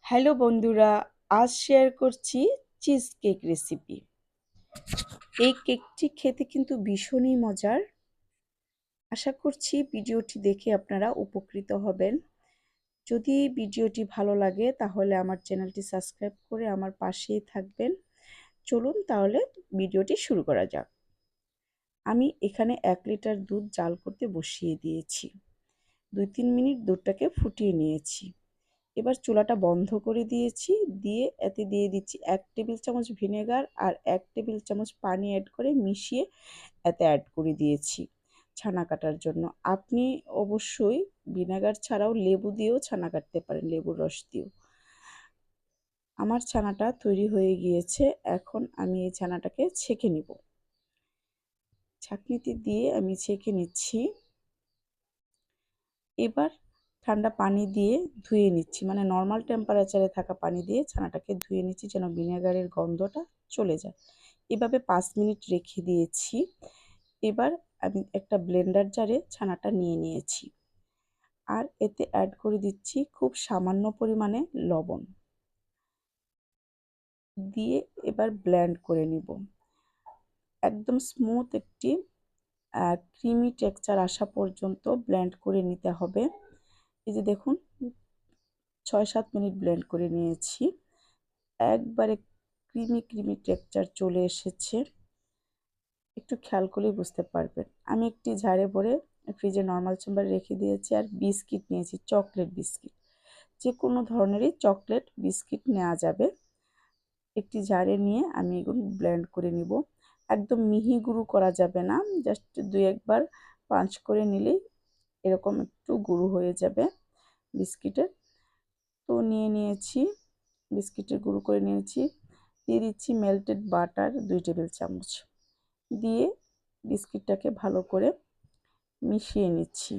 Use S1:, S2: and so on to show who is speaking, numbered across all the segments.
S1: Hello বন্ধুরা, আজ share করছি চিজ কেক রেসিপি। এই কেকটি খেতে কিন্তু ভীষণই মজার। আশা করছি ভিডিওটি দেখে আপনারা উপকৃত হবেন। যদি ভিডিওটি ভালো লাগে তাহলে আমার চ্যানেলটি সাবস্ক্রাইব করে আমার পাশেই থাকবেন। চলুন তাহলে ভিডিওটি শুরু করা যাক। আমি এখানে 1 লিটার দুধ জাল করতে বসিয়ে দিয়েছি। 2-3 মিনিট দুধটাকে ফুটিয়ে নিয়েছি। এবার চুলাটা বন্ধ করে দিয়েছি, দিয়ে এতে দিয়ে দিচ্ছি 1 টেবিল চামচ ভিনেগার আর 1 টেবিল চামচ পানি অ্যাড করে মিশিয়ে এতে অ্যাড করে দিয়েছি ছানা কাটার জন্য। আপনি অবশ্যই ভিনেগার ছাড়াও লেবু দিয়েও ছানা কাটতে পারেন, লেবুর রস দিয়েও। আমার ছানাটা তৈরি হয়ে গিয়েছে, এখন আমি এই ছানাটাকে ছেঁকে নিব। ছাঁকনিতে দিয়ে আমি ছেঁকে নিচ্ছি। এবার ঠান্ডা পানি দিয়ে ধুয়ে নিচ্ছি, মানে নর্মাল টেম্পারেচারে থাকা পানি দিয়ে ছানাটাকে ধুয়ে নিচ্ছি যেন ভিনেগারের গন্ধটা চলে যায়। এভাবে 5 মিনিট রেখে দিয়েছি। এবার আমি একটা ব্লেন্ডার জারে ছানাটা নিয়ে নিয়েছি আর এতে অ্যাড করে দিচ্ছি খুব সামান্য পরিমাণে লবণ দিয়ে এবার ব্লেন্ড করে নিব। একদম স্মুথ একটি ক্রিমি টেক্সচার আসা পর্যন্ত ব্লেন্ড করে নিতে হবে। এই যে দেখুন 6-7 মিনিট ব্লেন্ড করে নিয়েছি। একবারে ক্রিমি টেক্সচার চলে এসেছে। একটু খেয়াল করলেই বুঝতে পারবেন। আমি একটি ঝাড়ে ভরে ফ্রিজে নর্মাল চেম্বারে রেখে দিয়েছি আর বিস্কিট নিয়েছি, চকলেট বিস্কিট। যে কোনো ধরনেরই চকলেট বিস্কিট নেওয়া যাবে। একটি ঝাড়ে নিয়ে আমি এগুলো ব্লেন্ড করে নিব। একদম মিহি গুঁড়ো করা যাবে না, জাস্ট 2-1 বার পাঞ্চ করে নিলেই এরকম একটু গুঁড়ো হয়ে যাবে বিস্কিটের। তো নিয়ে নিয়েছি, বিস্কিটের গুঁড়ো করে নিয়েছি। দিয়ে দিচ্ছি মেল্টেড বাটার 2 টেবিল চামচ, দিয়ে বিস্কিটটাকে ভালো করে মিশিয়ে নিচ্ছি,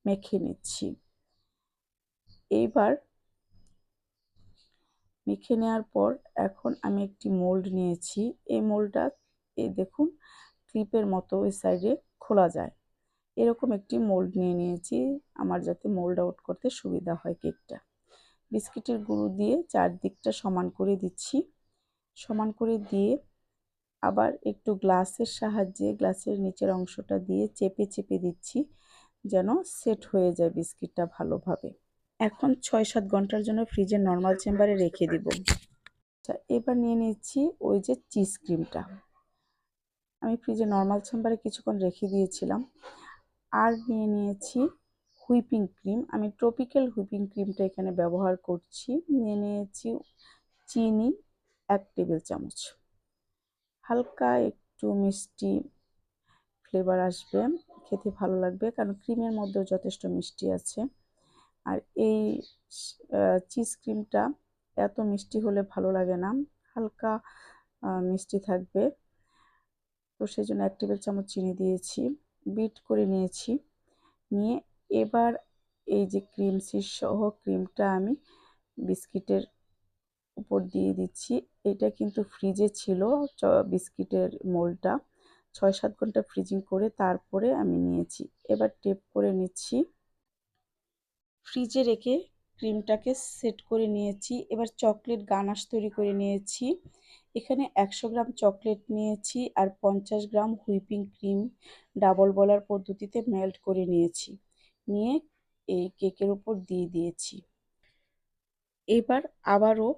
S1: মেখে নিচ্ছি। এইবার মেখে নেওয়ার পর এখন আমি একটি মোল্ড নিয়েছি। এই মোল্ডটা এই দেখুন ক্লিপের মতো ওই সাইডে খোলা যায়, এরকম একটি মোল্ড নিয়ে নিয়েছি আমার যাতে মোল্ড আউট করতে সুবিধা হয় কেকটা। বিস্কিটের গুঁড়ো দিয়ে চারদিকটা সমান করে দিচ্ছি। সমান করে দিয়ে আবার একটু গ্লাসের সাহায্যে গ্লাসের নিচের অংশটা দিয়ে চেপে চেপে দিচ্ছি যেন সেট হয়ে যায় বিস্কিটটা ভালোভাবে। এখন 6-7 ঘন্টার জন্য ফ্রিজের নর্মাল চেম্বারে রেখে দিব। আচ্ছা, এবার নিয়ে নিচ্ছি ওই যে চিজ ক্রিমটা। আমি ফ্রিজে নর্মাল চেম্বারে কিছুক্ষণ রেখে দিয়েছিলাম। আর নিয়ে নিয়েছি হুইপিং ক্রিম। আমি ট্রপিক্যাল হুইপিং ক্রিমটা এখানে ব্যবহার করছি। নিয়ে নিয়েছি চিনি 1 টেবিল চামচ। হালকা একটু মিষ্টি ফ্লেভার আসবে, খেতে ভালো লাগবে কারণ ক্রিমের মধ্যেও যথেষ্ট মিষ্টি আছে। আর এই চিজ ক্রিমটা এত মিষ্টি হলে ভালো লাগে না, হালকা মিষ্টি থাকবে। তো সেই জন্য 1 টেবিল চামচ চিনি দিয়েছি, বিট করে নিয়েছি। নিয়ে এবার এই যে ক্রিম চিজ সহ ক্রিমটা আমি বিস্কিটের উপর দিয়ে দিচ্ছি। এটা কিন্তু ফ্রিজে ছিল বিস্কিটের মোল্ডটা, 6-7 ঘন্টা ফ্রিজিং করে তারপরে আমি নিয়েছি। এবার টেপ করে নিচ্ছি। ফ্রিজে রেখে ক্রিমটাকে সেট করে নিয়েছি। এবার চকলেট গানাশ তৈরি করে নিয়েছি। এখানে 100 গ্রাম চকলেট নিয়েছি আর 50 গ্রাম হুইপিং ক্রিম ডাবল বলার পদ্ধতিতে মেল্ট করে নিয়েছি। নিয়ে এই কেকের উপর দিয়ে দিয়েছি। এবার আবারও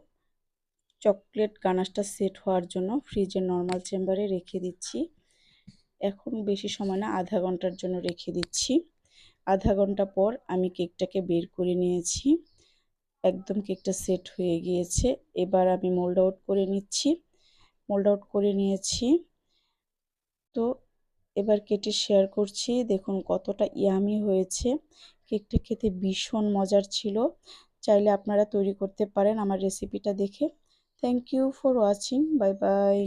S1: চকলেট গানাশটা সেট হওয়ার জন্য ফ্রিজের নর্মাল চেম্বারে রেখে দিচ্ছি। এখন বেশি সময় না, আধা ঘন্টার জন্য রেখে দিচ্ছি। আধা ঘন্টা পর আমি কেকটাকে বের করে নিয়েছি। একদম কেকটা সেট হয়ে গিয়েছে। এবার আমি মোল্ড আউট করে নিচ্ছি। মোল্ড আউট করে নিয়েছি। তো এবার কেটে শেয়ার করছি। দেখুন কতটা ইয়ামি হয়েছে। কেকটা খেতে ভীষণ মজার ছিল। চাইলে আপনারা তৈরি করতে পারেন আমার রেসিপিটা দেখে। Thank you for watching. Bye by.